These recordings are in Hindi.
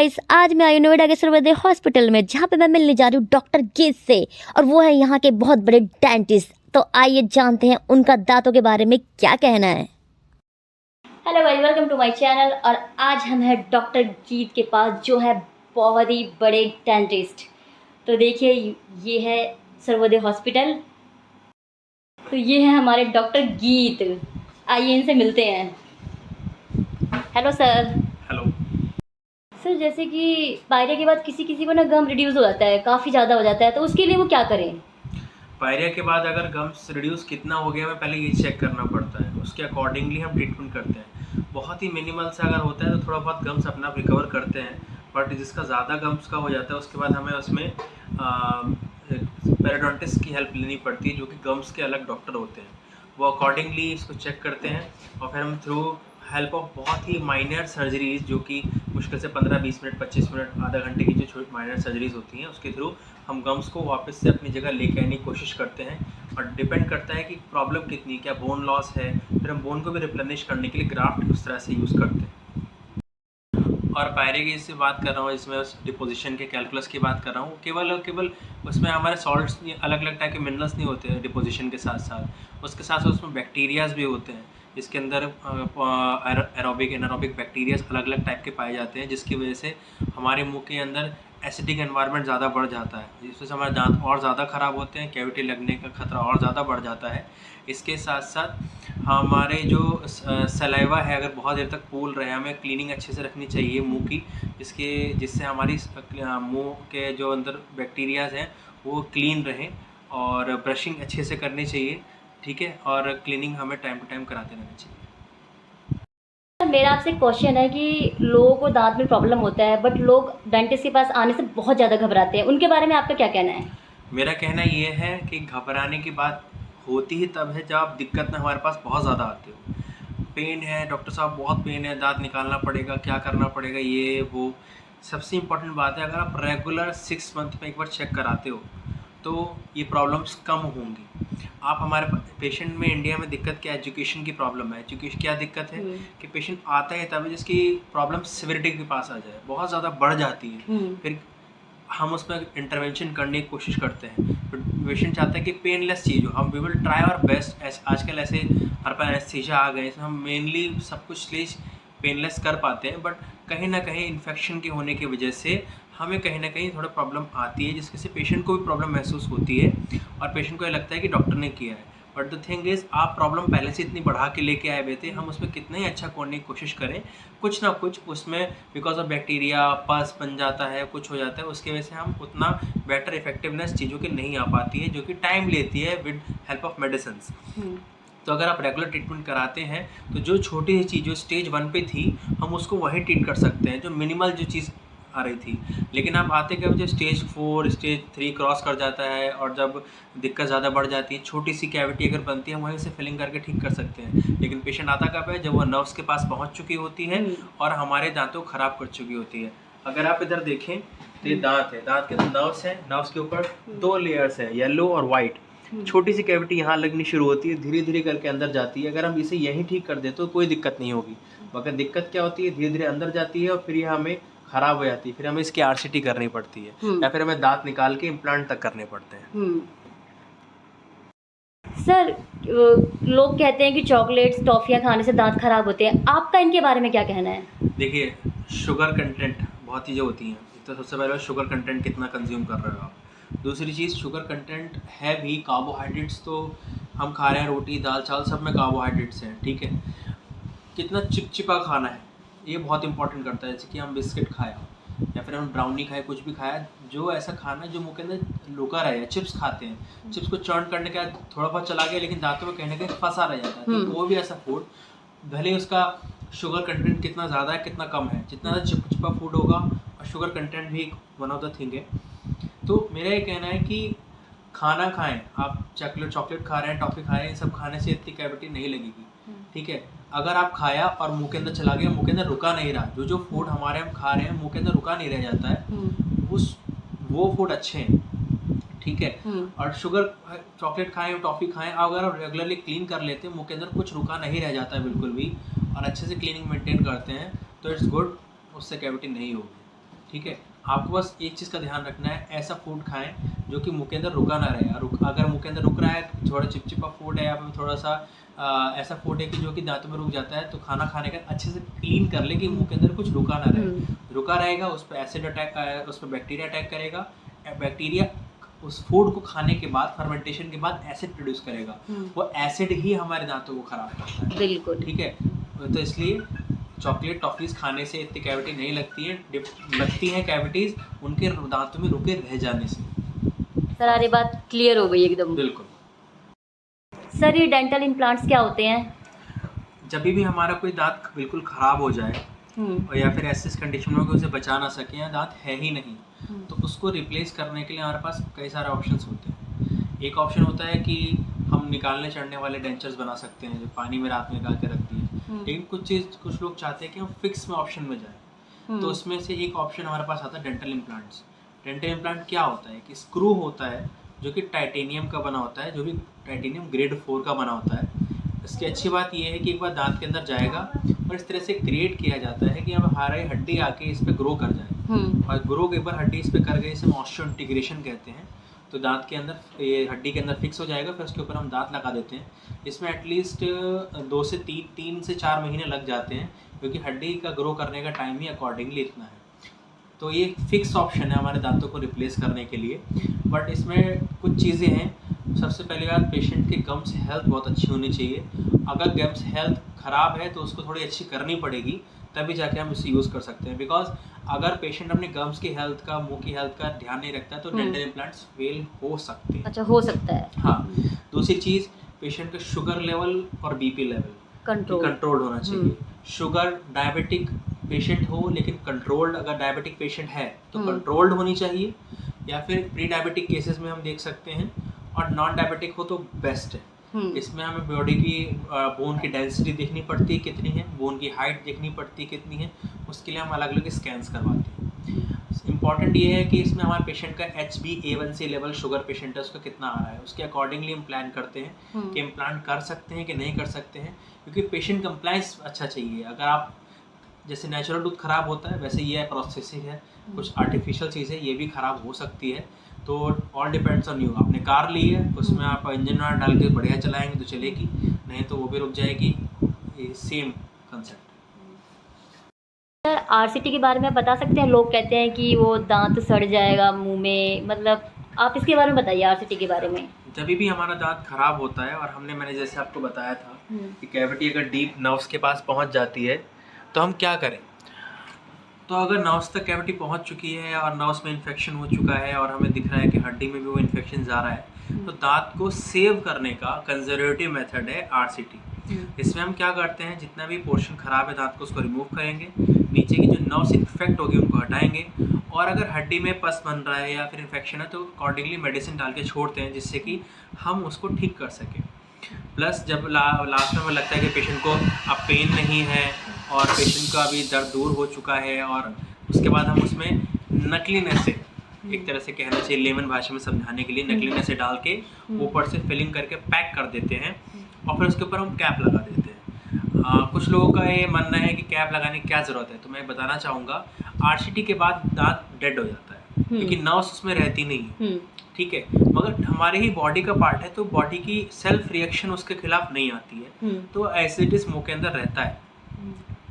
गाइस, आज मैं आई नोएडा के सर्वोदय हॉस्पिटल में, जहाँ पे मैं मिलने जा रही हूँ डॉक्टर गीत से, और वो है यहाँ के बहुत बड़े डेंटिस्ट। तो आइए जानते हैं उनका दांतों के बारे में क्या कहना है। Hello guys, welcome to my channel. और आज हम हैं डॉक्टर गीत के पास, जो है बहुत ही बड़े डेंटिस्ट। तो देखिए, ये है सर्वोदय हॉस्पिटल। तो ये है हमारे डॉक्टर गीत। आइए इनसे मिलते हैं। Hello sir. हेलो सर, जैसे कि पायरिया के बाद किसी किसी को ना गम रिड्यूस हो जाता है, काफ़ी ज़्यादा हो जाता है, तो उसके लिए वो क्या करें? पायरिया के बाद अगर गम्स रिड्यूस कितना हो गया हमें पहले ये चेक करना पड़ता है, उसके अकॉर्डिंगली हम ट्रीटमेंट करते हैं। बहुत ही मिनिमल से अगर होता है तो थोड़ा बहुत गम्स अपना आप रिकवर करते हैं, बट जिसका ज़्यादा गम्स का हो जाता है उसके बाद हमें उसमें पेरिडोंटिस्ट की हेल्प लेनी पड़ती है, जो कि गम्स के अलग डॉक्टर होते हैं। वो अकॉर्डिंगली इसको चेक करते हैं और फिर हम थ्रू हेल्प ऑफ बहुत ही माइनर सर्जरीज, जो कि मुश्किल से 15-20 मिनट 25 मिनट आधा घंटे की जो छोटी माइनर सर्जरीज होती हैं, उसके थ्रू हम गम्स को वापस से अपनी जगह लेके आने की कोशिश करते हैं। और डिपेंड करता है कि प्रॉब्लम कितनी, क्या बोन लॉस है, फिर हम बोन को भी रिप्लेनिश करने के लिए ग्राफ्ट उस तरह से यूज़ करते हैं। और पायरिया की से बात कर रहा हूँ, इसमें उस डिपोजिशन के कैलकुलस की बात कर रहा हूँ। केवल उसमें हमारे सॉल्ट्स अलग अलग टाइप के मिनरल्स नहीं होते हैं डिपोजिशन के साथ साथ, उसके साथ साथ उसमें बैक्टीरियाज भी होते हैं। इसके अंदर एरोबिक एनारोबिक बैक्टीरियाज अलग अलग टाइप के पाए जाते हैं, जिसकी वजह से हमारे मुंह के अंदर एसिडिक एनवायरनमेंट ज़्यादा बढ़ जाता है, जिस वजह से हमारे दांत और ज़्यादा ख़राब होते हैं, कैविटी लगने का खतरा और ज़्यादा बढ़ जाता है। इसके साथ साथ हमारे जो सलाइवा है, अगर बहुत देर तक फूल रहे हैं, हमें क्लीनिंग अच्छे से रखनी चाहिए मुंह की, जिससे हमारी मुंह के जो अंदर बैक्टीरियाज हैं वो क्लीन रहें, और ब्रशिंग अच्छे से करनी चाहिए, ठीक है, और क्लीनिंग हमें टाइम टू टाइम कराते रहना चाहिए। मेरा आपसे क्वेश्चन है कि लोगों को दांत में प्रॉब्लम होता है, बट लोग डेंटिस्ट के पास आने से बहुत ज़्यादा घबराते हैं, उनके बारे में आपका क्या कहना है? मेरा कहना ये है कि घबराने की बात होती ही तब है जब आप दिक्कत में हमारे पास बहुत ज़्यादा आते हो। पेन है, डॉक्टर साहब बहुत पेन है, दांत निकालना पड़ेगा, क्या करना पड़ेगा, ये वो। सबसे इम्पोर्टेंट बात है, अगर आप रेगुलर 6 मंथ में एक बार चेक कराते हो तो ये प्रॉब्लम्स कम होंगी। आप हमारे पेशेंट में इंडिया में दिक्कत क्या, एजुकेशन की प्रॉब्लम है। एजुकेशन क्या दिक्कत है कि पेशेंट आता है तभी जिसकी प्रॉब्लम सिविरिटी के पास आ जाए, बहुत ज़्यादा बढ़ जाती है, फिर हम उस पर इंटरवेंशन करने की कोशिश करते हैं। पेशेंट चाहता है कि पेनलेस चीज़ हो, हम we will try our best. आजकल ऐसे हर पर एनेस्थीसिया आ गए, इसमें हम मेनली सब कुछ स्टेज पेनलेस कर पाते हैं, बट कहीं ना कहीं इन्फेक्शन के होने की वजह से हमें कहीं ना कहीं थोड़ा प्रॉब्लम आती है, जिसकी से पेशेंट को भी प्रॉब्लम महसूस होती है, और पेशेंट को ये लगता है कि डॉक्टर ने किया है। बट द थिंग इज़, आप प्रॉब्लम पहले से इतनी बढ़ा के लेके आए हुए थे, हम उसमें कितना ही अच्छा करने की कोशिश करें, कुछ ना कुछ उसमें बिकॉज ऑफ बैक्टीरिया पस बन जाता है, कुछ हो जाता है, उसकी वजह से हम उतना बेटर इफेक्टिवनेस चीज़ों की नहीं आ पाती है, जो कि टाइम लेती है विद हेल्प ऑफ मेडिसिन्स। तो अगर आप रेगुलर ट्रीटमेंट कराते हैं तो जो छोटी सी चीज़ जो स्टेज 1 पे थी, हम उसको वहीं ट्रीट कर सकते हैं, जो मिनिमल जो चीज़ आ रही थी। लेकिन आप आते कब, जब स्टेज 4 स्टेज 3 क्रॉस कर जाता है, और जब दिक्कत ज़्यादा बढ़ जाती है, छोटी सी कैविटी अगर बनती है, हम वहीं से फिलिंग करके ठीक कर सकते हैं। लेकिन पेशेंट आता कब है, जब वो नर्व्स के पास पहुंच चुकी होती है और हमारे दांतों को ख़राब कर चुकी होती है। अगर आप इधर देखें तो ये दांत है, दांत के नर्व्स हैं, नर्व्स के ऊपर 2 लेयर्स हैं, येलो और वाइट। छोटी सी कैविटी यहाँ लगनी शुरू होती है, धीरे धीरे करके अंदर जाती है। अगर हम इसे यहीं ठीक कर दे तो कोई दिक्कत नहीं होगी, मगर दिक्कत क्या होती है, धीरे धीरे अंदर जाती है और फिर यह हमें ख़राब हो जाती है, फिर हमें इसकी आरसीटी करनी पड़ती है, या फिर हमें दांत निकाल के इम्प्लांट तक करने पड़ते हैं। सर, लोग कहते हैं कि चॉकलेट्स टॉफ़ियाँ खाने से दांत खराब होते हैं, आपका इनके बारे में क्या कहना है? देखिए, शुगर कंटेंट बहुत चीज़ें होती हैं। तो सबसे पहले शुगर कंटेंट कितना कंज्यूम कर रहे हो आप। दूसरी चीज़, शुगर कंटेंट है भी, कार्बोहाइड्रेट्स तो हम खा रहे हैं, रोटी दाल चावल सब में कार्बोहाइड्रेट्स हैं, ठीक है। कितना चिपचिपा खाना है, ये बहुत इंपॉर्टेंट करता है। जैसे कि हम बिस्किट खाया, या फिर हम ब्राउनी खाए, कुछ भी खाया, जो ऐसा खाना जो मुँह के अंदर लुका रहे हैं। चिप्स खाते हैं, चिप्स को चर्न करने के बाद थोड़ा बहुत चला गया, लेकिन दांतों में कहीं ना कहीं फंसा रह जाता है। तो कोई भी ऐसा फूड, भले ही उसका शुगर कंटेंट कितना ज़्यादा है कितना कम है, जितना ज़्यादा चिपचिपा फूड होगा, और शुगर कंटेंट भी वन ऑफ द थिंग है। तो मेरा ये कहना है कि खाना खाएं, आप चॉकलेट खा रहे हैं, टॉफ़ी खा रहे हैं, इन सब खाने से इतनी कैविटी नहीं लगेगी, ठीक है। अगर आप खाया और मुंह के अंदर चला गया, मुंह के अंदर रुका नहीं रहा, जो फूड हमारे हम खा रहे हैं मुंह के अंदर रुका नहीं रह जाता है, वो फूड अच्छे हैं, ठीक है। और शुगर चॉकलेट खाएं, टॉफ़ी खाएं, अगर आप रेगुलरली क्लीन कर लेते हैं, मुंह के अंदर कुछ रुका नहीं रह जाता है बिल्कुल भी, और अच्छे से क्लीनिंग मेंटेन करते हैं, तो इट्स गुड, उससे कैविटी नहीं होगी। ठीक है। आपको बस एक चीज़ का ध्यान रखना है, ऐसा फूड खाएं जो कि मुंह के अंदर रुका ना रहे। अगर मुंह के अंदर रुक रहा है, थोड़ा चिपचिपा फूड है या फिर थोड़ा सा ऐसा फूड है कि जो कि दांतों में रुक जाता है, तो खाना खाने का अच्छे से क्लीन कर ले कि मुंह के अंदर कुछ रुका ना रहे। रुका रहेगा उस पर एसिड अटैक, उस पर बैक्टीरिया अटैक करेगा। बैक्टीरिया उस फूड को खाने के बाद, फर्मेंटेशन के बाद एसिड प्रोड्यूस करेगा। वो एसिड ही हमारे दांतों को खराब करता है। बिल्कुल। ठीक है, तो इसलिए चॉकलेट टॉफ़ीज़ खाने से इतनी कैविटी नहीं लगती है, लगती हैं कैविटीज़ उनके दांतों में रुके रह जाने से। सर सारी बात क्लियर हो गई एकदम। बिल्कुल। सर ये डेंटल इम्प्लांट्स क्या होते हैं? जब भी हमारा कोई दांत बिल्कुल ख़राब हो जाए और या फिर ऐसी कंडीशन में कि उसे बचा ना सके या दांत है ही नहीं, तो उसको रिप्लेस करने के लिए हमारे पास कई सारे ऑप्शंस होते हैं। एक ऑप्शन होता है कि हम निकालने चढ़ने वाले डेंचर्स बना सकते हैं जो पानी में रात में निकाल के रख दिए। लेकिन कुछ लोग चाहते हैं कि हम फिक्स में ऑप्शन में जाएं, तो उसमें से एक ऑप्शन हमारे पास आता है डेंटल इम्प्लांट्स। डेंटल इम्प्लांट क्या होता है कि स्क्रू होता है जो कि टाइटेनियम का बना होता है, जो भी टाइटेनियम ग्रेड 4 का बना होता है। इसकी अच्छी बात यह है कि एक बार दांत के अंदर जाएगा और इस तरह से क्रिएट किया जाता है कि अब हमारी हड्डी आके इस पर ग्रो कर जाए, और ग्रो एक बार हड्डी इस पर कर गई, इसे ऑस्टियो इंटीग्रेशन कहते हैं। तो दांत के अंदर, ये हड्डी के अंदर फिक्स हो जाएगा, फिर उसके ऊपर हम दांत लगा देते हैं। इसमें एटलीस्ट 2 से 3 से 4 महीने लग जाते हैं, क्योंकि हड्डी का ग्रो करने का टाइम ही अकॉर्डिंगली इतना है। तो ये फिक्स ऑप्शन है हमारे दांतों को रिप्लेस करने के लिए। बट इसमें कुछ चीज़ें हैं। सबसे पहली बात, पेशेंट की गम्स हेल्थ बहुत अच्छी होनी चाहिए। अगर गम्स हेल्थ ख़राब है तो उसको थोड़ी अच्छी करनी पड़ेगी, तभी जाके हम इसे यूज़ कर सकते हैं। बिकॉज अगर पेशेंट अपने गम्स की हेल्थ का, मुंह की हेल्थ का ध्यान नहीं रखता है तो डेंटल इम्प्लांट्स फेल हो सकते हैं। अच्छा, हो सकता है। हाँ। दूसरी चीज़, पेशेंट का शुगर लेवल और बीपी लेवल कंट्रोल होना चाहिए। शुगर डायबिटिक पेशेंट हो लेकिन कंट्रोल्ड, अगर डायबिटिक पेशेंट है तो कंट्रोल्ड होनी चाहिए, या फिर प्री डायबिटिक केसेस में हम देख सकते हैं, और नॉन डायबिटिक हो तो बेस्ट है। इसमें हमें बॉडी की बोन की डेंसिटी देखनी पड़ती है कितनी है, बोन की हाइट देखनी पड़ती है कितनी है, उसके लिए हम अलग अलग स्कैन्स करवाते हैं। इम्पॉर्टेंट ये है कि इसमें हमारे पेशेंट का HbA1c लेवल, शुगर पेशेंट है उसका कितना आ रहा है, उसके अकॉर्डिंगली हम प्लान करते हैं कि इम्प्लांट कर सकते हैं कि नहीं कर सकते हैं, क्योंकि पेशेंट कंप्लायंस अच्छा चाहिए। अगर आप, जैसे नेचुरल टूथ ख़राब होता है वैसे ये प्रोसेसिंग है, कुछ आर्टिफिशियल चीज़ है, ये भी ख़राब हो सकती है। तो ऑल डिपेंड्स ऑन यू। आपने कार ली है, उसमें आप इंजन ऑयल डाल के बढ़िया चलाएंगे तो चलेगी, नहीं तो वो भी रुक जाएगी। ये सेम कंसेप्ट। सर RCT के बारे में आप बता सकते हैं? लोग कहते हैं कि वो दांत सड़ जाएगा मुंह में, मतलब आप इसके बारे में बताइए RCT के बारे में। जब भी हमारा दांत खराब होता है, और मैंने जैसे आपको बताया था कि कैविटी अगर डीप नर्व्स के पास पहुंच जाती है तो हम क्या करें। तो अगर नर्व्स तक कैविटी पहुंच चुकी है और नर्व्स में इन्फेक्शन हो चुका है और हमें दिख रहा है कि हड्डी में भी वो इन्फेक्शन जा रहा है, तो दांत को सेव करने का कंजर्वेटिव मेथड है RCT। इसमें हम क्या करते हैं, जितना भी पोर्शन ख़राब है दांत को उसको रिमूव करेंगे, नीचे की जो नर्व्स इन्फेक्ट होगी उनको हटाएंगे, और अगर हड्डी में पस बन रहा है या फिर इन्फेक्शन है तो अकॉर्डिंगली मेडिसिन डाल के छोड़ते हैं, जिससे कि हम उसको ठीक कर सकें। प्लस जब लास्ट में हमें लगता है कि पेशेंट को अब पेन नहीं है और पेशेंट का अभी दर्द दूर हो चुका है, और उसके बाद हम उसमें नकलीनेस से, एक तरह से कहना चाहिए लेमन भाषा में समझाने के लिए, नकलीनेस से डाल के ऊपर से फिलिंग करके पैक कर देते हैं, और फिर उसके ऊपर हम कैप लगा देते हैं। कुछ लोगों का ये मानना है कि कैप लगाने की क्या ज़रूरत है, तो मैं बताना चाहूँगा RCT के बाद दांत डेड हो जाता है, क्योंकि नर्व्स उसमें रहती नहीं है। ठीक है, मगर हमारे ही बॉडी का पार्ट है, तो बॉडी की सेल्फ रिएक्शन उसके खिलाफ नहीं आती है, तो एसिडिस मुंह के अंदर रहता है,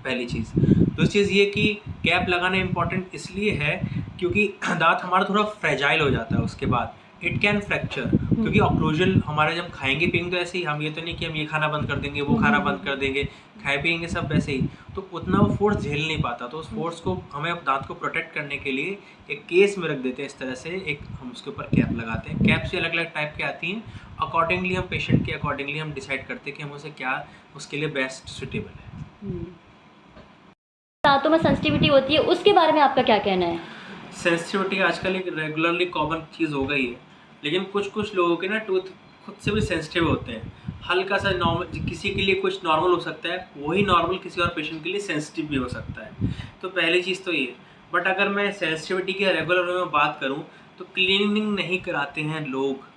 पहली चीज़। दूसरी चीज़ ये कि कैप लगाना इम्पॉर्टेंट इसलिए है क्योंकि दांत हमारा थोड़ा फ्रेजाइल हो जाता है उसके बाद, इट कैन फ्रैक्चर, क्योंकि ऑक्लूजन हमारे जब खाएंगे पिएंगे तो ऐसे ही, हम ये तो नहीं कि हम ये खाना बंद कर देंगे, वो खाना बंद कर देंगे, खाए पिएंगे सब वैसे ही, तो उतना वो फोर्स झेल नहीं पाता। तो उस फोर्स को हमें दांत को प्रोटेक्ट करने के लिए एक केस में रख देते हैं इस तरह से, एक हम उसके ऊपर कैप लगाते हैं। कैप से अलग अलग टाइप के आती हैं, अकॉर्डिंगली हम पेशेंट के अकॉर्डिंगली हम डिसाइड करते हैं कि हम उसे क्या उसके लिए बेस्ट सुटेबल है। दांतों में सेंसिटिविटी होती है, उसके बारे में आपका क्या कहना है? सेंसिटिविटी आजकल एक रेगुलरली कॉमन चीज़ हो गई है, लेकिन कुछ लोगों के ना टूथ खुद से भी सेंसिटिव होते हैं। हल्का सा नॉर्मल, किसी के लिए कुछ नॉर्मल हो सकता है, वही नॉर्मल किसी और पेशेंट के लिए सेंसिटिव भी हो सकता है। तो पहली चीज़ तो ये। बट अगर मैं सेंसिटिविटी की रेगुलर वे में बात करूँ तो क्लीनिंग नहीं कराते हैं लोग,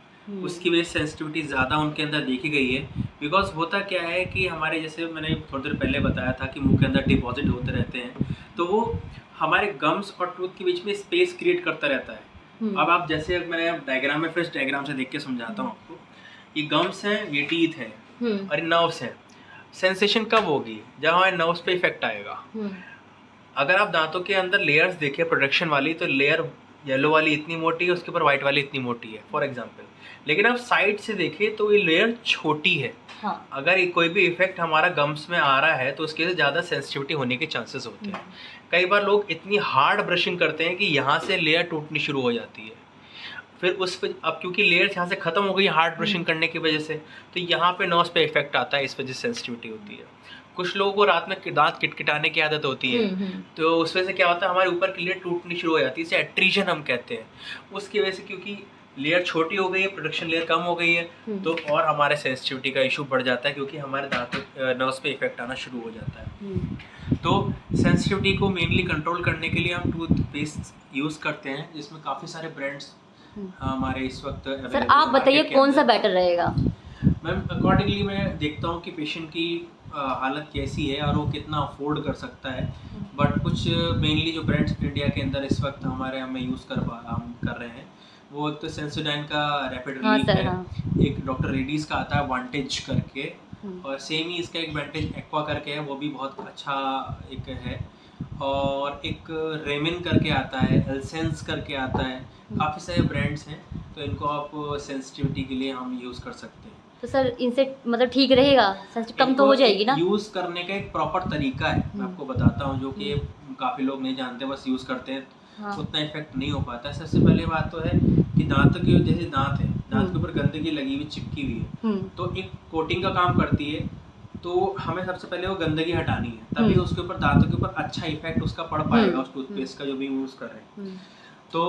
उसकी वजह से सेंसिटिविटी ज़्यादा उनके अंदर देखी गई है। बिकॉज होता क्या है कि हमारे, जैसे मैंने थोड़ी देर पहले बताया था कि मुंह के अंदर डिपॉजिट होते रहते हैं, तो वो हमारे गम्स और टूथ के बीच में स्पेस क्रिएट करता रहता है। अब आप जैसे मैं डायग्राम में फिर डायग्राम से देख के समझाता हूँ आपको। ये गम्स हैं, ये टीथ है और ये नर्व्स हैं। सेंसेशन कब होगी? जब हमारे नर्व्स पे इफेक्ट आएगा। अगर आप दांतों के अंदर लेयर्स देखें प्रोडक्शन वाली, तो लेयर येलो वाली इतनी मोटी है, उसके ऊपर व्हाइट वाली इतनी मोटी है फॉर एग्जांपल। लेकिन आप साइड से देखें तो ये लेयर छोटी है। हाँ। अगर ये कोई भी इफेक्ट हमारा गम्स में आ रहा है तो उसके से ज़्यादा सेंसिटिविटी होने के चांसेस होते हैं। कई बार लोग इतनी हार्ड ब्रशिंग करते हैं कि यहाँ से लेयर टूटनी शुरू हो जाती है। फिर उस पर अब क्योंकि लेयर्स यहाँ से ख़त्म हो गई हार्ड ब्रशिंग करने की वजह से, तो यहाँ पे नॉस पे इफेक्ट आता है, इस वजह से सेंसिटिविटी होती है। कुछ लोगों को रात में दांत किटकिटाने की आदत होती है, तो उस वजह से क्या होता है, हमारे ऊपर की लेयर टूटनी शुरू हो जाती है, इसे एट्रीजन हम कहते हैं। उसकी वजह से क्योंकि लेयर छोटी हो गई है, प्रोडक्शन लेयर कम हो गई है, तो और हमारे सेंसिटिविटी का इशू बढ़ जाता है, क्योंकि हमारे दांतों नर्व्स पे इफेक्ट आना शुरू हो जाता है। तो सेंसिटिविटी को मेनली कंट्रोल करने के लिए हम टूथपेस्ट यूज़ करते हैं, जिसमें काफ़ी सारे ब्रांड्स हमारे इस वक्त। सर आप बताइए कौन सा बेटर रहेगा? मैम अकॉर्डिंगली मैं देखता हूँ कि पेशेंट की हालत कैसी है और वो कितना अफोर्ड कर सकता है। बट कुछ मेनली जो ब्रांड्स इंडिया के अंदर इस वक्त हम यूज़ हम कर रहे हैं, वो एक तो सेंसोडाइन का रैपिड रिलीफ है। हाँ। एक डॉक्टर रेडीज का आता है वांटेज करके, और सेम ही इसका एक वांटेज एक्वा करके है, वो भी बहुत अच्छा एक है। और एक रेमिन करके आता है, एलसेंस करके आता है, काफ़ी सारे ब्रांड्स हैं, तो इनको आप सेंसिटिविटी के लिए हम यूज़ कर सकते हैं। तो सर इनसे मतलब ठीक रहेगा, कम तो हो जाएगी ना? यूज़ करने का एक प्रॉपर तरीका है, मैं आपको बताता हूँ, जो कि काफ़ी लोग नहीं जानते, बस यूज़ करते हैं। हाँ। उतना इफेक्ट नहीं हो पाता। सबसे पहले बात तो है कि दांतों के जैसे दांत है, दांत के ऊपर गंदगी लगी हुई चिपकी हुई है, तो एक कोटिंग का काम करती है। तो हमें सबसे पहले वो गंदगी हटानी है, तभी उसके ऊपर दांतों के ऊपर अच्छा इफेक्ट उसका पड़ पाएगा, उस टूथपेस्ट का जो भी यूज़ कर रहे हैं। तो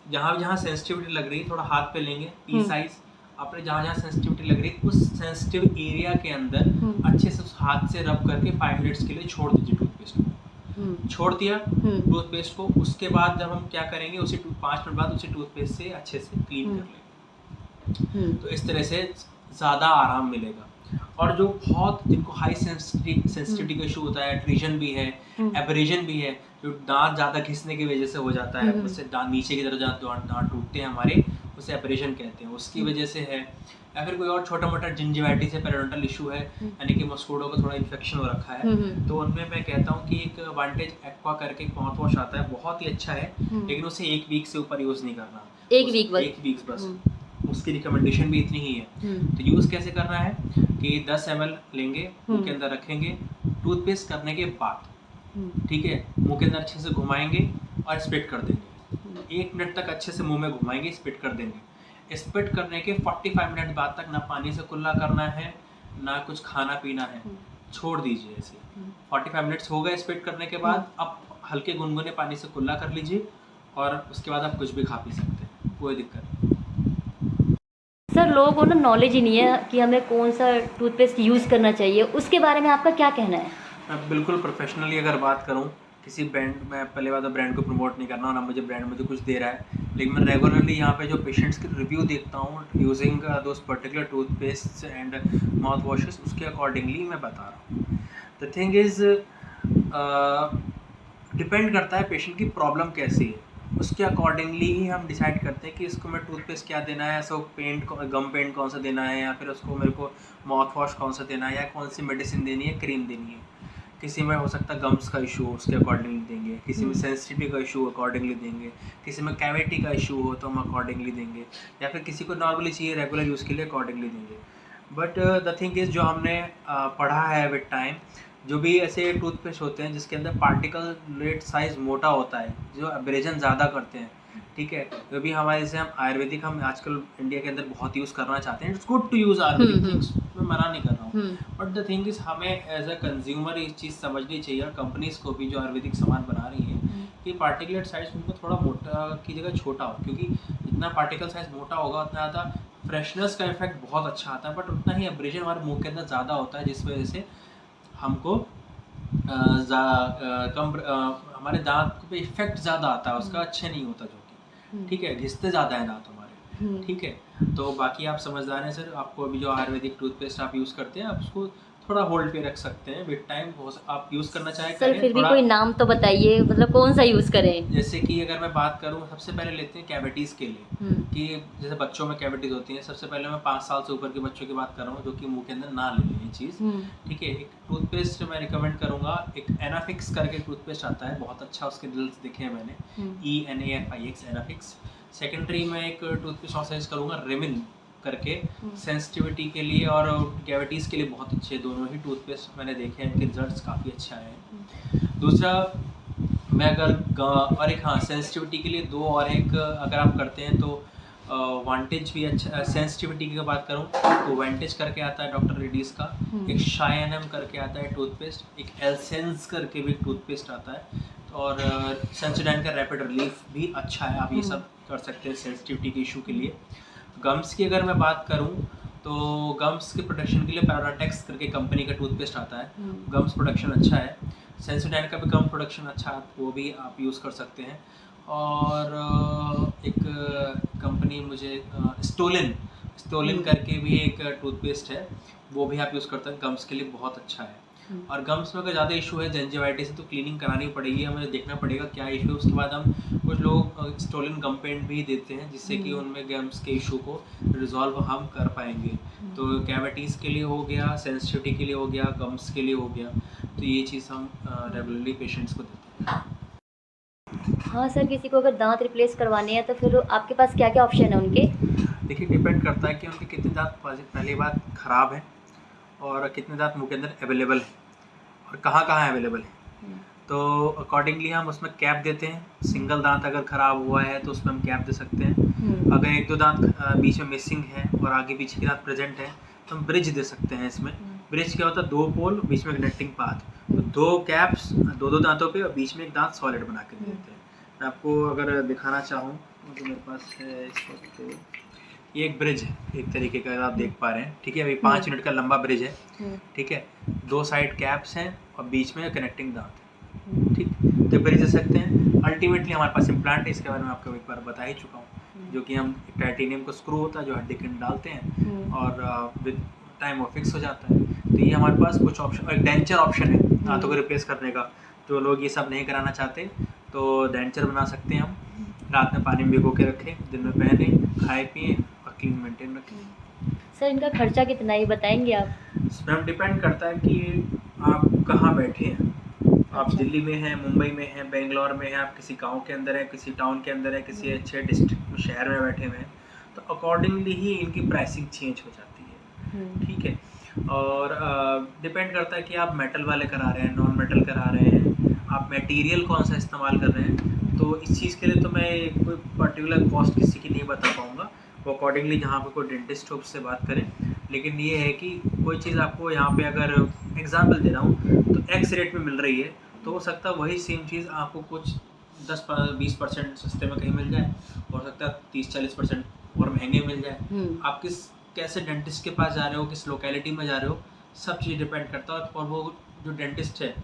जहाँ जहाँ सेंसिटिविटी लग रही है, थोड़ा हाथ पे लेंगे पी साइज, आपने जहाँ जहाँ सेंसिटिविटी लग रही है उस सेंसिटिव एरिया के अंदर अच्छे से उस हाथ से रब करके 5 मिनट्स के लिए छोड़ दीजिए टूथपेस्ट को। छोड़ दिया टूथपेस्ट को, उसके बाद जब हम क्या करेंगे, उसे 5 मिनट बाद उसे टूथपेस्ट से अच्छे से क्लीन कर लेंगे। तो इस तरह से ज़्यादा आराम मिलेगा। और जो बहुत जिनको हाई सेंसिटिविटी का इशू होता है, एट्रीजन भी है, एब्रेजन भी है, जो दांत ज़्यादा घिसने की वजह से हो जाता है, उससे दांत नीचे की तरफ दांत टूटते हैं हमारे, उसे एब्रेजन कहते हैं, उसकी वजह से है। या फिर कोई और छोटा मोटा जिंजिवाइटिस है, पेरिडोंटल इशू है, यानी कि मस्कुडो को थोड़ा इन्फेक्शन हो रखा है, तो उनमें मैं कहता हूँ कि एक वांटेज एक्वा करके एक माउथ वॉश आता है, बहुत ही अच्छा है, लेकिन उसे 1 वीक से ऊपर यूज़ नहीं करना। 1 वीक बस, उसकी रिकमेंडेशन भी इतनी ही है। तो यूज़ कैसे करना है कि 10 ml लेंगे, मुंह के अंदर रखेंगे, टूथपेस्ट करने के बाद, ठीक है, मुंह के अंदर अच्छे से घुमाएंगे और स्पिट कर देंगे। 1 मिनट तक अच्छे से मुंह में घुमाएंगे, स्पिट कर देंगे। स्पिट करने के 45 मिनट बाद तक ना पानी से कुल्ला करना है, ना कुछ खाना पीना है, छोड़ दीजिए ऐसे। 45 मिनट्स हो गए स्पिट करने के बाद, अब हल्के गुनगुने पानी से कुल्ला कर लीजिए, और उसके बाद आप कुछ भी खा पी सकते हैं, कोई दिक्कत नहीं। सर लोगों को ना नॉलेज ही नहीं है कि हमें कौन सा टूथपेस्ट यूज़ करना चाहिए, उसके बारे में आपका क्या कहना है? मैं बिल्कुल प्रोफेशनली अगर बात करूं, किसी ब्रांड, मैं पहले बात तो ब्रांड को प्रमोट नहीं करना, ना मुझे ब्रांड मुझे कुछ दे रहा है, लेकिन मैं रेगुलरली यहाँ पे जो पेशेंट्स के रिव्यू देखता हूँ using those particular toothpaste and mouth washes, उसके अकॉर्डिंगली मैं बता रहा हूँ। द थिंग इज़ डिपेंड करता है पेशेंट की प्रॉब्लम कैसी है, उसके अकॉर्डिंगली ही हम डिसाइड करते हैं कि इसको मैं टूथपेस्ट क्या देना है, सो गम पेंट कौन सा देना है, या फिर उसको मेरे को माउथ वॉश कौन सा देना है, या कौन सी मेडिसिन देनी है, क्रीम देनी है। किसी में हो सकता है गम्स का इशू हो, उसके अकॉर्डिंगली देंगे, किसी में सेंसिटिविटी का इशू अकॉर्डिंगली देंगे, किसी में कैविटी का इशू हो तो हम अकॉर्डिंगली देंगे, या फिर किसी को नॉर्मली चाहिए रेगुलर यूज़ के लिए अकॉर्डिंगली देंगे। बट द थिंग इज़, जो हमने पढ़ा है विद टाइम, जो भी ऐसे टूथपेस्ट होते हैं जिसके अंदर पार्टिकलेट साइज़ मोटा होता है, जो एब्रेजन ज़्यादा करते हैं, ठीक है, जो भी हमारे जैसे हम आयुर्वेदिक हम आजकल इंडिया के अंदर बहुत यूज़ करना चाहते हैं, it's good to use ayurvedic things, मैं मना नहीं कर रहा हूँ, बट द थिंग इज़ हमें एज अ कंज्यूमर इस चीज़ समझनी चाहिए, और कंपनीज़ को भी जो आयुर्वेदिक सामान बना रही हैं, कि पार्टिकुलेट साइज़ उनको थोड़ा मोटा की जगह छोटा हो, क्योंकि जितना पार्टिकल साइज़ मोटा होगा उतना ज़्यादा फ्रेशनेस का इफेक्ट बहुत अच्छा आता है, बट उतना ही एब्रेजन हमारे मुँह के अंदर ज़्यादा होता है, जिस वजह से हमको हमारे दांत पे इफेक्ट ज़्यादा आता है, उसका अच्छे नहीं होता, जो कि ठीक है, घिसते ज़्यादा है दांत हमारे, ठीक है। तो बाकी आप समझदार हैं सर, आपको अभी जो आयुर्वेदिक टूथपेस्ट आप यूज़ करते हैं, आप उसको थोड़ा होल्ड पे रख सकते हैं विद टाइम, आप यूज़ करना चाहे सर करें फिर भी थोड़ा। कोई नाम तो बताइए, मतलब कौन सा यूज़ करें? जैसे कि अगर मैं बात करूँ, सबसे पहले लेते हैं कैविटीज़ के लिए, कि जैसे बच्चों में कैविटीज़ होती हैं। सबसे पहले मैं 5 साल से ऊपर के बच्चों की बात कर रहा हूँ, जो कि मुंह के अंदर ना ले लें ये चीज़, ठीक है। एक टूथपेस्ट मैं रिकमेंड करूँगा, एक एनाफिक्स करके टूथपेस्ट आता है, बहुत अच्छा, उसके रिजल्ट्स देखे हैं मैंने, ENAFIX एनाफिक्स। सेकेंडरी में एक टूथपेस्ट और सजेस्ट करूँगा, रेमिन करके, सेंसिटिविटी के लिए और कैविटीज़ के लिए बहुत अच्छे दोनों ही टूथपेस्ट मैंने देखे हैं, इनके रिजल्ट्स काफ़ी अच्छा है। दूसरा मैं अगर और एक, हाँ, सेंसिटिविटी के लिए दो और एक अगर आप करते हैं तो वांटेज भी अच्छा। सेंसिटिविटी की बात करूँ तो वांटेज करके आता है डॉक्टर रेड्डीज़ का, एक शायनम करके आता है टूथपेस्ट, एक एलसेंस करके भी टूथपेस्ट आता है, और सेंसोडाइन का रैपिड रिलीफ भी अच्छा है। आप ये सब कर सकते हैं सेंसिटिविटी के इशू के लिए। गम्स की अगर मैं बात करूँ तो गम्स के प्रोटेक्शन के लिए पैराटेक्स करके कंपनी का टूथपेस्ट आता है, गम्स प्रोटेक्शन अच्छा है। सेंसोडाइन का भी गम प्रोडक्शन अच्छा है, वो भी आप यूज़ कर सकते हैं। और एक कंपनी मुझे स्टोलिन करके भी एक टूथपेस्ट है, वो भी आप यूज़ करते हैं, गम्स के लिए बहुत अच्छा है। और गम्स में अगर ज़्यादा इशू है जेंजिवाइटिस से, तो क्लीनिंग करानी पड़ेगी, हमें देखना पड़ेगा क्या इशू है। उसके बाद हम कुछ लोग स्टोलिन गम पेंट भी देते हैं, जिससे कि उनमें गम्स के इशू को रिजॉल्व हम कर पाएंगे। तो कैविटीज़ के लिए हो गया, सेंसिटिविटी के लिए हो गया, गम्स के लिए हो गया, तो ये चीज़ हम रेगुलरली पेशेंट्स को देते हैं। हाँ सर, किसी को अगर दांत रिप्लेस करवाने हैं तो फिर आपके पास क्या क्या ऑप्शन है उनके? देखिए, डिपेंड करता है कि उनके कितने दांत पहली बात ख़राब है, और कितने दांत मुंह के अंदर अवेलेबल है, और कहाँ कहाँ अवेलेबल है। तो अकॉर्डिंगली हम उसमें कैप देते हैं। सिंगल दांत अगर ख़राब हुआ है तो उसमें हम कैप दे सकते हैं। अगर एक दो दांत बीच में मिसिंग है और आगे पीछे के दांत प्रेजेंट है, तो हम ब्रिज दे सकते हैं इसमें। ब्रिज क्या होता है, दो पोल, बीच में कनेक्टिंग पाथ, तो दो कैप्स दो दो दांतों पे, और बीच में एक दांत सॉलिड बना के देते हैं। मैं आपको अगर दिखाना चाहूँ तो मेरे पास है इस वक्त, ये एक ब्रिज है एक तरीके का, आप देख पा रहे हैं, ठीक है। अभी 5 मिनट का लंबा ब्रिज है, ठीक है। दो साइड कैप्स हैं और बीच में कनेक्टिंग दांत है, ठीक। तो ब्रिज दे सकते हैं। अल्टीमेटली हमारे पास इम्प्लांट है, इसके बारे में आपको एक बार बता ही चुका हूँ, जो कि हम टाइटेनियम का स्क्रू होता है जो हड्डी के अंदर डालते हैं, और विद टाइम वो फिक्स हो जाता है। तो ये हमारे पास कुछ ऑप्शन, और एक डेंचर ऑप्शन है दांतों को रिप्लेस करने का। जो लोग ये सब नहीं कराना चाहते तो डेंचर बना सकते हैं हम, रात में पानी में भिगो के रखें, दिन में पहने, खाए पिए और क्लीन मेंटेन रखें। सर इनका खर्चा कितना है ये बताएंगे आप? इसमें डिपेंड करता है कि आप कहाँ बैठे हैं। आप अच्छा। दिल्ली में हैं, मुंबई में हैं, बेंगलोर में हैं, आप किसी गांव के अंदर हैं, किसी टाउन के अंदर हैं, किसी अच्छे डिस्ट्रिक्ट शहर में बैठे हुए हैं, तो अकॉर्डिंगली ही इनकी प्राइसिंग चेंज हो जाती है, ठीक है। और डिपेंड करता है कि आप मेटल वाले करा रहे हैं, नॉन मेटल करा रहे हैं, आप मटेरियल कौन सा इस्तेमाल कर रहे हैं। तो इस चीज़ के लिए तो मैं कोई पर्टिकुलर कॉस्ट किसी की नहीं बता पाऊँगा, वो अकॉर्डिंगली जहाँ पे कोई डेंटिस्ट हो उससे बात करें। लेकिन ये है कि कोई चीज़ आपको यहाँ पे, अगर एग्जांपल दे रहा हूँ, तो एक्स रेट में मिल रही है, तो हो सकता है वही सेम चीज़ आपको कुछ 10-20% सस्ते में कहीं मिल जाए, हो सकता है 30-40% और महंगे मिल जाए। आप कैसे डेंटिस्ट के पास जा रहे हो, किस लोकेलिटी में जा रहे हो, सब चीज़ डिपेंड करता है। और वो जो डेंटिस्ट है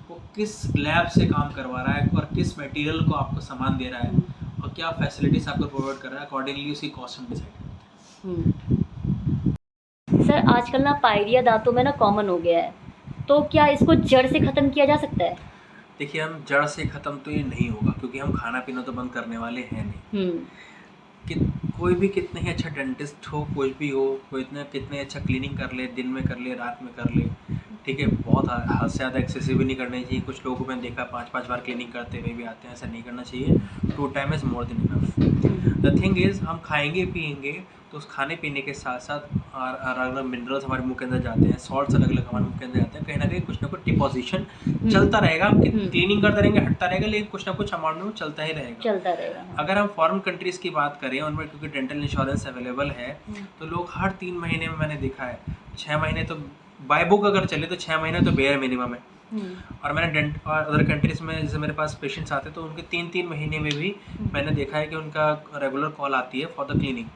वो किस लैब से काम करवा रहा है, और किस मटेरियल को आपको सामान दे रहा है, और क्या फैसिलिटीज़ आपको प्रोवाइड कर रहा है, अकॉर्डिंगली उसकी कॉस्ट हम डिसाइड करते हैं। सर आजकल ना पायरिया दांतों में ना कॉमन हो गया है, तो क्या इसको जड़ से ख़त्म किया जा सकता है? देखिए, हम जड़ से ख़त्म तो ये नहीं होगा, क्योंकि हम खाना पीना तो बंद करने वाले हैं नहीं। कि कोई भी कितने ही अच्छा डेंटिस्ट हो, कोई भी हो, कोई कितने अच्छा क्लीनिंग कर ले, दिन में कर ले, रात में कर ले, ठीक है। बहुत हद से ज़्यादा एक्सेसिव भी नहीं करनी चाहिए। कुछ लोगों को मैंने देखा 5-5 बार क्लीनिंग करते हुए भी आते हैं, ऐसा नहीं करना चाहिए। 2 time is more than enough. The thing is, हम खाएंगे पिएंगे तो उस खाने पीने के साथ साथ अलग अलग मिनरल्स हमारे मुंह के अंदर जाते हैं, सॉल्ट्स अलग अलग हमारे मुंह के अंदर जाते हैं, कहीं ना कहीं कुछ ना कुछ डिपोजिशन चलता रहेगा। हम क्लीनिंग करते रहेंगे, हटता रहेगा, लेकिन कुछ ना कुछ अमाउंट में चलता ही रहेगा। अगर हम फॉरेन कंट्रीज़ की बात करें, उनमें क्योंकि डेंटल इंश्योरेंस अवेलेबल है, तो लोग हर 3 महीने में, मैंने देखा है 6 महीने तो बाय बुक अगर चले तो 6 महीने तो बेयर मिनिमम है। और मैंने और अदर कंट्रीज़ में जैसे मेरे पास पेशेंट्स आते हैं, तो उनके 3-3 महीने में भी मैंने देखा है कि उनका रेगुलर कॉल आती है फॉर द क्लीनिंग।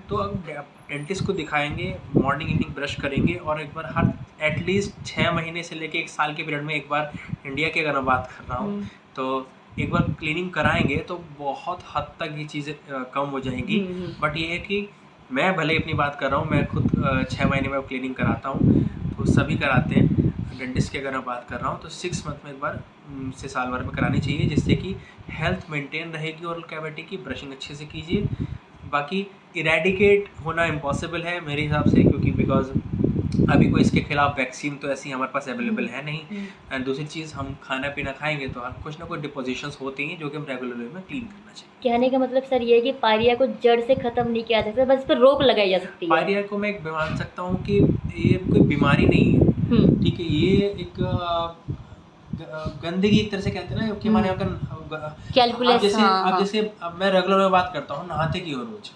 तो अब डेंटिस्ट को दिखाएंगे, मॉर्निंग इवनिंग ब्रश करेंगे, और एक बार हर एटलीस्ट 6 महीने से लेके 1 साल के पीरियड में एक बार, इंडिया की अगर मैं बात कर रहा हूँ, तो एक बार क्लीनिंग कराएंगे तो बहुत हद तक ये चीज़ें कम हो जाएंगी। बट ये है कि मैं भले अपनी बात कर रहा हूँ, मैं खुद 6 महीने में क्लीनिंग कराता हूँ, तो सभी कराते हैं। डेंटिस्ट की अगर मैं बात कर रहा हूँ तो 6 मंथ में एक बार से साल भर में करानी चाहिए, जिससे कि हेल्थ मेंटेन रहेगी ओरल कैविटी की। ब्रशिंग अच्छे से कीजिए। बाकी इरेडिकेट होना इम्पॉसिबल है मेरे हिसाब से, क्योंकि बिकॉज अभी कोई इसके खिलाफ वैक्सीन तो ऐसी हमारे पास अवेलेबल है नहीं। एंड दूसरी चीज़, हम खाना पीना खाएंगे तो कुछ ना कुछ डिपोजिशंस होती हैं जो कि हम रेगुलर वे में क्लीन करना चाहिए। कहने का मतलब सर ये है कि पायरिया को जड़ से खत्म नहीं किया जा सकता, बस इस पर रोक लगाई जा सकती है। पायरिया को मैं एक मान सकता हूँ कि ये कोई बीमारी नहीं है, ठीक है। ये एक गंदगी एक तरह से कहते हैं ना, कि हमारे अगर कैलकुलेस, अब जैसे अब मैं रेगुलर में बात करता हूँ, नहाते की हो रोज,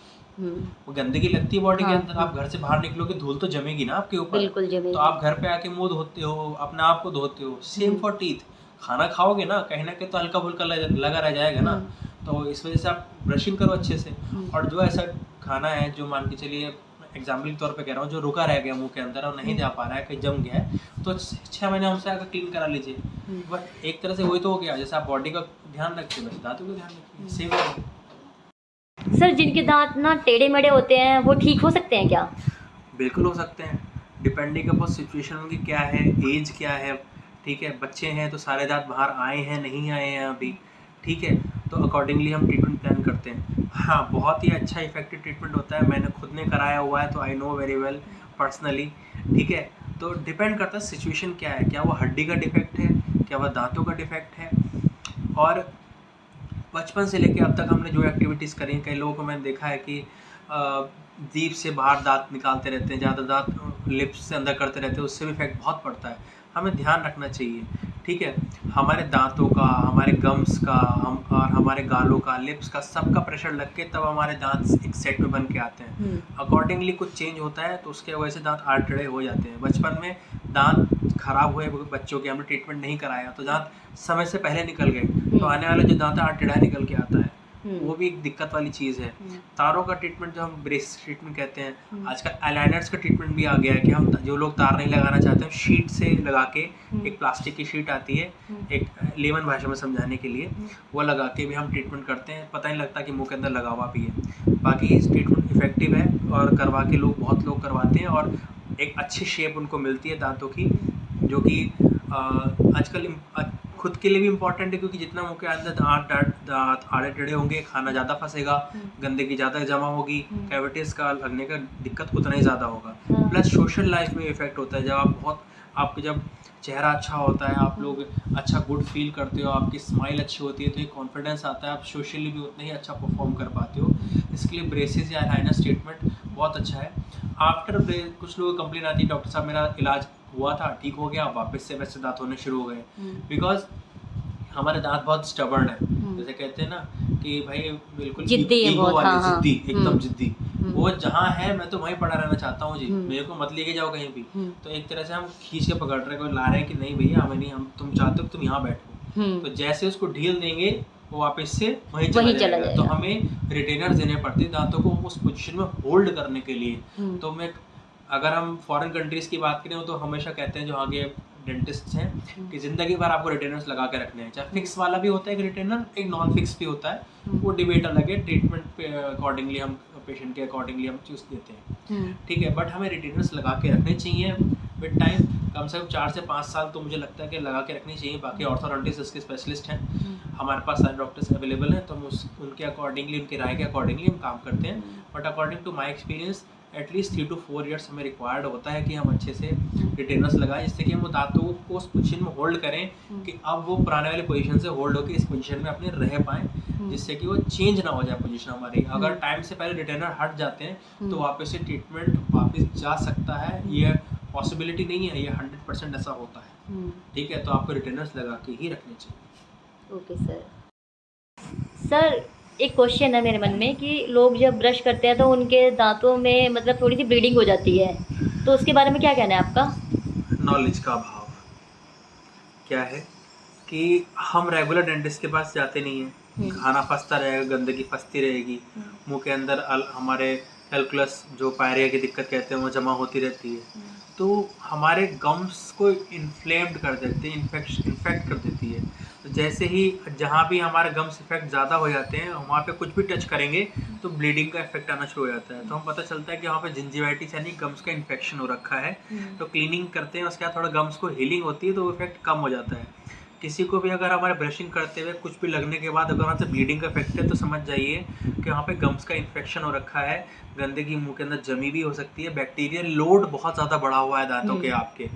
वो गंदगी लगती है बॉडी के अंदर। आप घर से बाहर निकलोगे, धूल तो जमेगी ना आपके ऊपर, बिल्कुल जमेगी। तो आप घर पे आके मुंह धोते हो, अपने आप को धोते हो। सेम फॉर टीथ, खाना खाओगे ना, कहीं ना कहीं तो हल्का फुल्का लगा रह जाएगा ना, तो इस वजह से आप ब्रशिंग करो अच्छे से। और जो ऐसा खाना है जो मान के चलिए, एग्जाम्पल के तौर पे कह रहा हूँ, जो रुका रह गया मुंह के अंदर और नहीं जा पा रहा है, कहीं जम गया है, तो 6 महीने हमसे आकर क्लीन करा लीजिए। बट एक तरह से वही तो हो गया, जैसे आप बॉडी का ध्यान रखते हो, बस दांतों का ध्यान रखिए, सेम। सर जिनके दांत ना टेढ़े मेढ़े होते हैं वो ठीक हो सकते हैं क्या? बिल्कुल हो सकते हैं, डिपेंडिंग अपॉन सिचुएशन उनकी क्या है, एज क्या है, ठीक है। बच्चे हैं तो सारे दांत बाहर आए हैं, नहीं आए हैं अभी, ठीक है, तो अकॉर्डिंगली हम ट्रीटमेंट प्लान करते हैं। हाँ, बहुत ही अच्छा इफेक्टिव ट्रीटमेंट होता है, मैंने खुद ने कराया हुआ है, तो I know very well personally, ठीक है। तो डिपेंड करता है सिचुएशन क्या है, क्या वो हड्डी का डिफेक्ट है, क्या वह दांतों का डिफेक्ट है। और बचपन से लेके अब तक हमने जो एक्टिविटीज़ करी, कई लोगों को मैंने देखा है कि जीभ से बाहर दांत निकालते रहते हैं, ज़्यादा दांत लिप्स से अंदर करते रहते हैं, उससे भी इफेक्ट बहुत पड़ता है। हमें ध्यान रखना चाहिए, ठीक है। हमारे दांतों का, हमारे गम्स का, हम और हमारे गालों का, लिप्स का, सबका प्रेशर लग के तब हमारे दांत एक सेट में बन के आते हैं। अकॉर्डिंगली कुछ चेंज होता है तो उसके वजह से दांत आड़ टेढ़े हो जाते हैं। बचपन में दांत खराब हुए बच्चों के, हमने ट्रीटमेंट नहीं कराया तो दांत समय से पहले निकल गए, तो आने वाले जो दांत आड़ टेढ़ा निकल के आता है, वो भी एक दिक्कत वाली चीज़ है। तारों का ट्रीटमेंट जो हम ब्रेस ट्रीटमेंट कहते हैं, आजकल अलाइनर्स का ट्रीटमेंट भी आ गया है कि हम जो लोग तार नहीं लगाना चाहते हैं, शीट से लगा के, एक प्लास्टिक की शीट आती है, एक लेमन भाषा में समझाने के लिए, वो लगा के भी हम ट्रीटमेंट करते हैं, पता नहीं लगता कि मुंह के अंदर लगा हुआ भी है। बाकी इस ट्रीटमेंट इफेक्टिव है और करवा के बहुत लोग करवाते हैं और एक अच्छी शेप उनको मिलती है दांतों की, जो कि आजकल खुद के लिए भी इम्पॉर्टेंट है, क्योंकि जितना मुंह के अंदर दांत आड़े टेढ़े होंगे, खाना ज़्यादा फंसेगा, गंदगी ज़्यादा जमा होगी, कैविटीज़ का लगने का दिक्कत उतना ही ज़्यादा होगा। प्लस सोशल लाइफ में इफेक्ट होता है, जब आपको जब चेहरा अच्छा होता है, आप लोग अच्छा गुड फील करते हो, आपकी स्माइल अच्छी होती है, तो एक कॉन्फिडेंस आता है, आप सोशली भी उतना ही अच्छा परफॉर्म कर पाते हो। इसके लिए ब्रेसेस या अलाइनर ट्रीटमेंट बहुत अच्छा है। आफ्टर कुछ लोगों को कंप्लेन आती है, डॉक्टर साहब मेरा इलाज हुआ था, ठीक हो गया, वापस से वैसे दांत होने शुरू हो गए। बिकॉज हमारे दांत बहुत स्टबर्न है, जैसे कहते हैं ना कि भाई बिल्कुल जिद्दी है, ईगो वाले, हाँ। जिद्दी, एकदम जिद्दी। वो जहाँ है मैं तो वहीं पड़ा रहना चाहता हूँ जी, मेरे को मत लेके जाओ कहीं भी। तो एक तरह से हम खींच के पकड़ रहे हैं, ला रहे हैं कि नहीं भैया हमें नहीं, हम तुम चाहते हो तुम यहाँ बैठो, तो जैसे उसको ढील देंगे वो वापस से वहीं चला जाएगा। तो हमें रिटेनर देने पड़ते हैं दांतों को उस पोजीशन में होल्ड करने के लिए। तो मैं अगर हम फॉरेन कंट्रीज़ की बात करें तो हमेशा कहते हैं जो आगे डेंटिस्ट हैं कि ज़िंदगी भर आपको रिटेनर्स लगा के रखने हैं, चाहे फिक्स वाला भी होता है एक रिटेनर, एक नॉन फिक्स भी होता है, वो डिबेट अलग है, ट्रीटमेंट पे अकॉर्डिंगली हम पेशेंट के अकॉर्डिंगली हम चूज़ देते हैं, ठीक है। बट हमें रिटेनर्स लगा के रखने चाहिए विद टाइम, कम से कम 4 से 5 साल तो मुझे लगता है कि लगा के रखनी चाहिए। बाकी ऑर्थोडोंटिस्ट इसके स्पेशलिस्ट हैं, हमारे पास सारे डॉक्टर्स अवेलेबल हैं, तो हम उनके अकॉर्डिंगली, उनकी राय के अकॉर्डिंगली हम काम करते हैं। But according to my experience at least 3 to 4 years हमें रिक्वायर्ड होता है कि हम अच्छे से रिटेनर्स लगाएं, जिससे कि हम दांतों को उस पोजीशन में होल्ड करें कि अब वो पुराने वाले पोजीशन से होल्ड होकर इस पोजीशन में अपने रह पाएँ, जिससे कि वो चेंज ना हो जाए पोजीशन हमारी। अगर टाइम से पहले रिटेनर हट जाते हैं तो वापस से ट्रीटमेंट वापस जा सकता है, ये पॉसिबिलिटी नहीं है, ये 100% ऐसा होता है, ठीक है। तो आपको रिटेनर्स लगा के ही रखने चाहिए। ओके सर, एक क्वेश्चन है मेरे मन में कि लोग जब ब्रश करते हैं तो उनके दांतों में मतलब थोड़ी सी ब्लीडिंग हो जाती है, तो उसके बारे में क्या कहना है आपका? नॉलेज का अभाव क्या है कि हम रेगुलर डेंटिस्ट के पास जाते नहीं हैं, खाना फंसता रहेगा, गंदगी फंसती रहेगी मुंह के अंदर, हमारे कैलकुलस जो पायरिया की दिक्कत कहते हैं वो जमा होती रहती है, तो हमारे गम्स को इन्फ्लेम्ड कर देती है, इन्फेक्ट कर देती है। तो जैसे ही जहाँ भी हमारे गम्स इफेक्ट ज़्यादा हो जाते हैं वहाँ पे कुछ भी टच करेंगे तो ब्लीडिंग का इफेक्ट आना शुरू हो जाता है। तो हम पता चलता है कि वहाँ पे जिंजिवाइटिस यानी गम्स का इन्फेक्शन हो रखा है। तो क्लीनिंग करते हैं, उसके बाद थोड़ा गम्स को हीलिंग होती है तो वो इफेक्ट कम हो जाता है। किसी को भी अगर हमारे ब्रशिंग करते हुए कुछ भी लगने के बाद अगर वहाँ से ब्लीडिंग का इफेक्ट है तो समझ जाइए कि वहाँ पे गम्स का इन्फेक्शन हो रखा है, गंदगी मुंह के अंदर जमी भी हो सकती है, बैक्टीरियल लोड बहुत ज़्यादा बढ़ा हुआ है दांतों के आपके,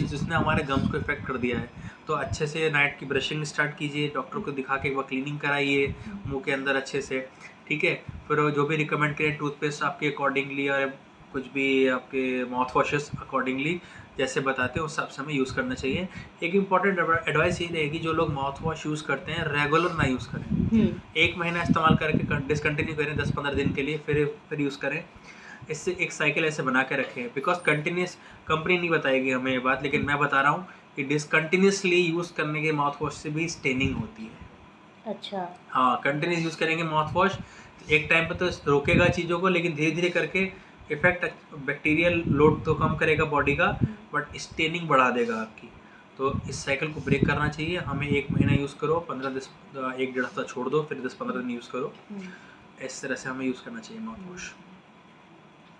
जिसने हमारे गम्स को इफेक्ट कर दिया है। तो अच्छे से नाइट की ब्रशिंग स्टार्ट कीजिए, डॉक्टर को दिखा के एक बार क्लीनिंग कराइए मुंह के अंदर अच्छे से, ठीक है। फिर वो जो भी रिकमेंड करें टूथपेस्ट आपके अकॉर्डिंगली और कुछ भी आपके माउथ वॉशेस अकॉर्डिंगली जैसे बताते हैं उस हिसाब से हमें यूज़ करना चाहिए। एक इम्पॉर्टेंट एडवाइस ये रहेगी, जो लोग माउथ वॉश यूज़ करते हैं रेगुलर ना यूज़ करें। 1 महीना इस्तेमाल करके डिसकंटिन्यू करें 10-15 दिन के लिए, फिर यूज़ करें। इससे एक साइकिल ऐसे बना के रखें, बिकॉज कंटिन्यूस कंपनी नहीं बताएगी हमें ये बात, लेकिन मैं बता रहा हूँ कि डिसकंटिन्यूसली यूज़ करने के माउथ वॉश से भी स्टेनिंग होती है। अच्छा। हाँ, कंटिन्यूस यूज़ करेंगे माउथ वॉश, एक टाइम पे तो रोकेगा चीज़ों को, लेकिन धीरे धीरे करके इफेक्ट बैक्टीरियल लोड तो कम करेगा बॉडी का, बट स्टेनिंग बढ़ा देगा आपकी। तो इस साइकिल को ब्रेक करना चाहिए हमें। 1 महीना यूज़ करो, 1 डेढ़ हफ्ता छोड़ दो, फिर 10-15 दिन यूज़ करो। इस तरह से हमें यूज़ करना चाहिए माउथ वॉश।